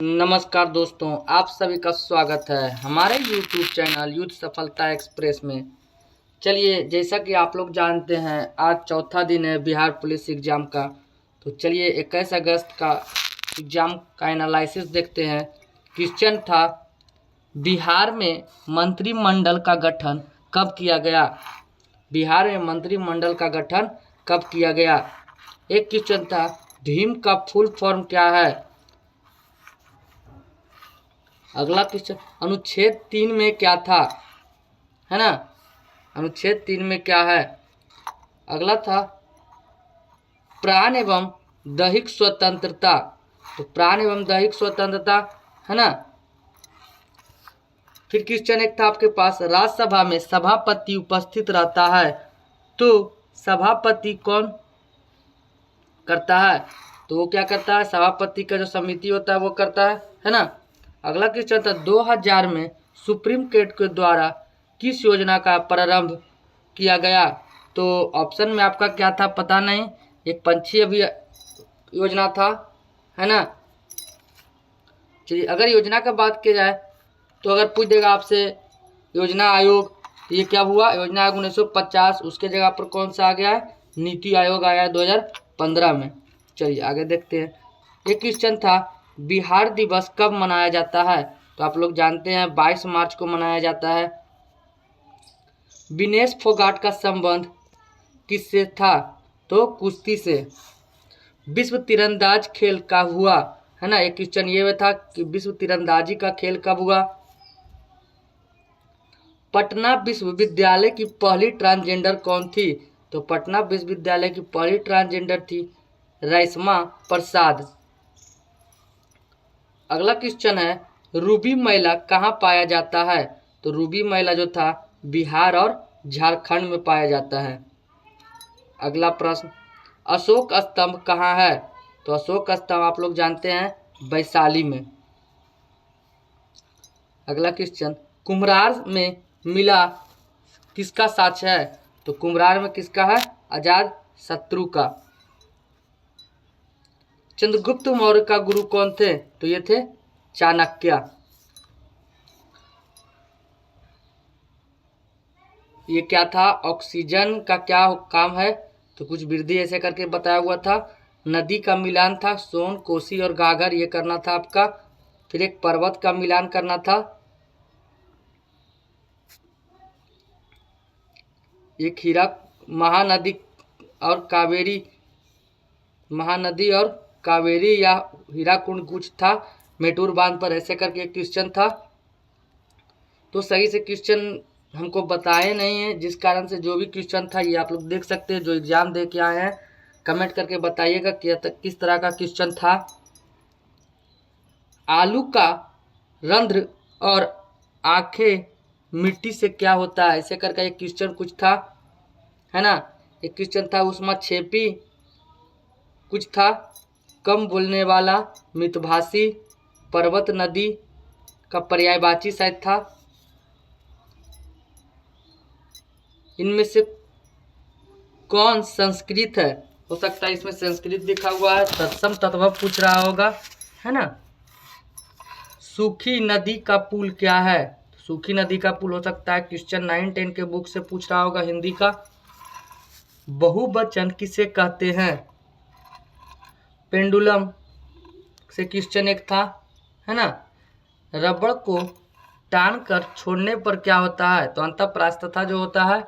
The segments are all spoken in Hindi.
नमस्कार दोस्तों, आप सभी का स्वागत है हमारे YouTube चैनल यूथ सफलता एक्सप्रेस में। चलिए, जैसा कि आप लोग जानते हैं, आज चौथा दिन है बिहार पुलिस एग्ज़ाम का। तो चलिए 21 अगस्त का एग्ज़ाम का एनालिसिस देखते हैं। क्वेश्चन था, बिहार में मंत्रिमंडल का गठन कब किया गया? बिहार में मंत्रिमंडल का गठन कब किया गया? एक क्वेश्चन था, भीम का फुल फॉर्म क्या है? अगला क्वेश्चन, अनुच्छेद 3 में क्या था, है ना? अनुच्छेद 3 में क्या है? अगला था, प्राण एवं दैहिक स्वतंत्रता। तो प्राण एवं दैहिक स्वतंत्रता, है ना? फिर क्वेश्चन एक था आपके पास, राज्यसभा में सभापति उपस्थित रहता है, तो सभापति कौन करता है? तो वो क्या करता है? सभापति का जो समिति होता है वो करता है ना? अगला क्वेश्चन था, 2000 में सुप्रीम कोर्ट के द्वारा किस योजना का प्रारंभ किया गया? तो ऑप्शन में आपका क्या था पता नहीं, एक पंछी अभी योजना था, है ना? चलिए, अगर योजना का बात की जाए तो अगर पूछ देगा आपसे योजना आयोग, तो ये क्या हुआ? योजना आयोग 1950, उसके जगह पर कौन सा आ गया है? नीति आयोग आया है 2015 में। चलिए आगे देखते हैं। एक क्वेश्चन था, बिहार दिवस कब मनाया जाता है? तो आप लोग जानते हैं 22 मार्च को मनाया जाता है। विनेश फोगाट का संबंध किससे था? तो कुश्ती से। विश्व तीरंदाज खेल का हुआ, है ना? एक क्वेश्चन ये था कि विश्व तीरंदाजी का खेल कब हुआ? पटना विश्वविद्यालय की पहली ट्रांसजेंडर कौन थी? तो पटना विश्वविद्यालय की पहली ट्रांसजेंडर थी रेशमा प्रसाद। अगला क्वेश्चन है, रूबी मैला कहाँ पाया जाता है? तो रूबी मैला जो था बिहार और झारखंड में पाया जाता है। अगला प्रश्न, अशोक स्तंभ कहाँ है? तो अशोक स्तंभ आप लोग जानते हैं वैशाली में। अगला क्वेश्चन, कुम्हरार में मिला किसका साक्ष्य है? तो कुम्हरार में किसका है? अजात शत्रु का। चंद्रगुप्त मौर्य का गुरु कौन थे? तो ये थे चाणक्य। ये क्या था? ऑक्सीजन का क्या काम है? तो कुछ वृद्धि ऐसे करके बताया हुआ था। नदी का मिलान था, सोन, कोसी और घाघर, ये करना था आपका। फिर एक पर्वत का मिलान करना था। एक हीरा महानदी और कावेरी, महानदी और कावेरी या हीराकुंड कुछ था मेटूर बांध पर, ऐसे करके एक क्वेश्चन था। तो सही से क्वेश्चन हमको बताए नहीं है, जिस कारण से जो भी क्वेश्चन था ये आप लोग देख सकते हैं। जो एग्जाम दे के आए हैं कमेंट करके बताइएगा किस तरह का क्वेश्चन था। आलू का रंध्र और आंखें मिट्टी से क्या होता है? ऐसे करके एक क्वेश्चन कुछ था, है ना? एक क्वेश्चन था, उष्मा छेपी कुछ था, कम बोलने वाला, मितभाषी, पर्वत नदी का पर्यायवाची शायद था। इनमें से कौन संस्कृत है? हो सकता है इसमें संस्कृत लिखा हुआ है, तत्सम तद्भव पूछ रहा होगा, है ना? सूखी नदी का पुल क्या है? सूखी नदी का पुल हो सकता है क्वेश्चन 9-10 के बुक से पूछ रहा होगा हिंदी का। बहुवचन किसे कहते हैं? पेंडुलम से क्वेश्चन एक था, है ना? रबड़ को टान कर छोड़ने पर क्या होता है? तो अंतःप्रास्थता जो होता है।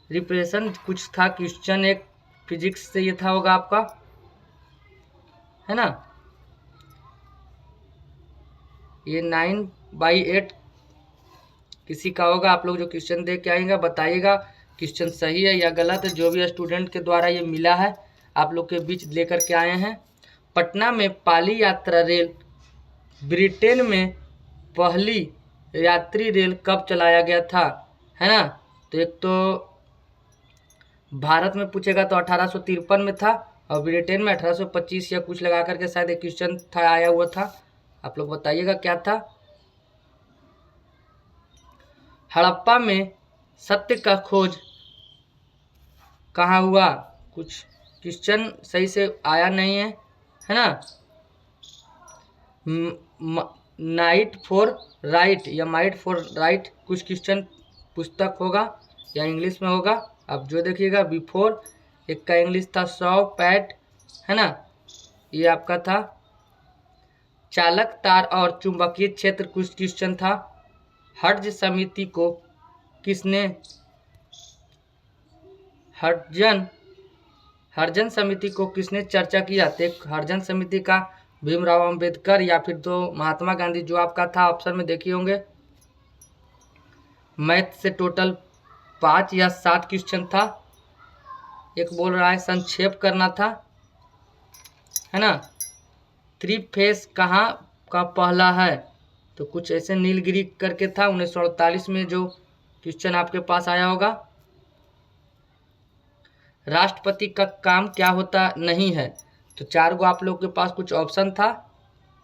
रिप्रेशन कुछ था क्वेश्चन एक, फिजिक्स से ये था होगा आपका, है ना? ये 9/8 किसी का होगा। आप लोग जो क्वेश्चन दे के आएंगे बताइएगा क्वेश्चन सही है या गलत है। जो भी स्टूडेंट के द्वारा ये मिला है आप लोग के बीच लेकर के आए हैं। पटना में पाली यात्रा रेल ब्रिटेन में पहली यात्री रेल कब चलाया गया था, है ना? तो एक तो भारत में पूछेगा तो 1853 में था, और ब्रिटेन में 1825 या कुछ लगा करके शायद एक क्वेश्चन था आया हुआ था। आप लोग बताइएगा क्या था। हड़प्पा में सत्य का खोज कहाँ हुआ? कुछ क्वेश्चन सही से आया नहीं है, है ना? नाइट फॉर राइट या माइट फॉर राइट कुछ क्वेश्चन पुस्तक होगा या इंग्लिश में होगा। अब जो देखिएगा बिफोर, एक का इंग्लिश था सौ पैट, है ना, ये आपका था। चालक तार और चुंबकीय क्षेत्र कुछ क्वेश्चन था। हर्ज समिति को किसने, हर्जन समिति को किसने चर्चा किया? तो हर्जन समिति का भीमराव अंबेडकर या फिर तो महात्मा गांधी, जो आपका था ऑप्शन में देखिए होंगे। मैथ से टोटल 5 या 7 क्वेश्चन था। एक बोल रहा है संक्षेप करना था, है ना। त्रिफेस कहाँ का पहला है? तो कुछ ऐसे नीलगिरी करके था 1948 में, जो क्वेश्चन आपके पास आया होगा। राष्ट्रपति का काम क्या होता नहीं है? तो 4 गो आप लोग के पास कुछ ऑप्शन था,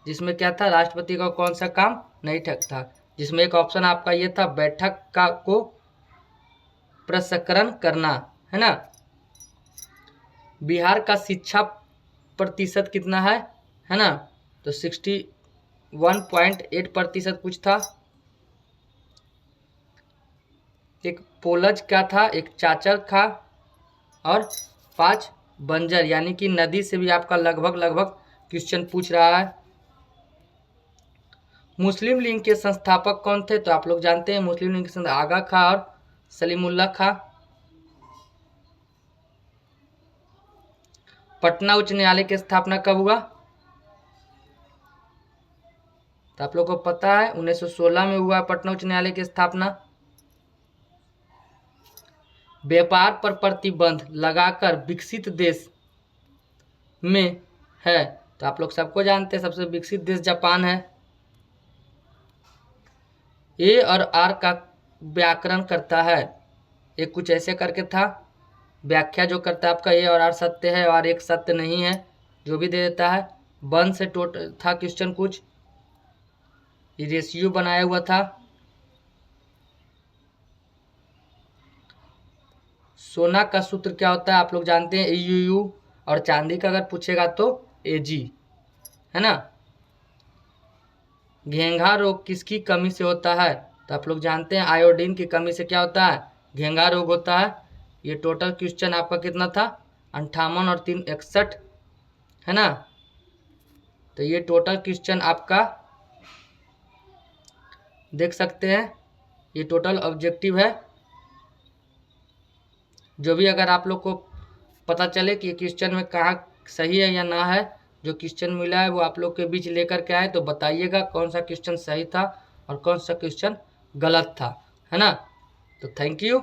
जिसमें क्या था, राष्ट्रपति का कौन सा काम नहीं था, जिसमें एक ऑप्शन आपका ये था बैठक का को प्रसंस्करण करना, है ना। बिहार का शिक्षा प्रतिशत कितना है ना, तो 61.8% कुछ था। एक पोलज क्या था, एक चाचर था, और 5 बंजर, यानी कि नदी से भी आपका लगभग क्वेश्चन पूछ रहा है। मुस्लिम लीग के संस्थापक कौन थे? तो आप लोग जानते हैं मुस्लिम लीग के आगा खां और सलीमुल्लाह खां। पटना उच्च न्यायालय की स्थापना कब हुआ? तो आप लोग को पता है 1916 में हुआ पटना उच्च न्यायालय की स्थापना। व्यापार पर प्रतिबंध लगाकर विकसित देश में है, तो आप लोग सबको जानते हैं सबसे विकसित देश जापान है। ए और आर का व्याकरण करता है, एक कुछ ऐसे करके था, व्याख्या जो करता है आपका ए और आर सत्य है और एक सत्य नहीं है, जो भी दे देता है। वन से टोटल था क्वेश्चन कुछ, ये रेशियो बनाया हुआ था। सोना का सूत्र क्या होता है? आप लोग जानते हैं AU, और चांदी का अगर पूछेगा तो AG, है ना। घेंघा रोग किसकी कमी से होता है? तो आप लोग जानते हैं आयोडीन की कमी से क्या होता है, घेंघा रोग होता है। ये टोटल क्वेश्चन आपका कितना था, 58 और 3 61, है ना। तो ये टोटल क्वेश्चन आपका देख सकते हैं, ये टोटल ऑब्जेक्टिव है। जो भी अगर आप लोग को पता चले कि क्वेश्चन में कहाँ सही है या ना है, जो क्वेश्चन मिला है वो आप लोग के बीच लेकर के आए, तो बताइएगा कौन सा क्वेश्चन सही था और कौन सा क्वेश्चन गलत था, है ना। तो थैंक यू।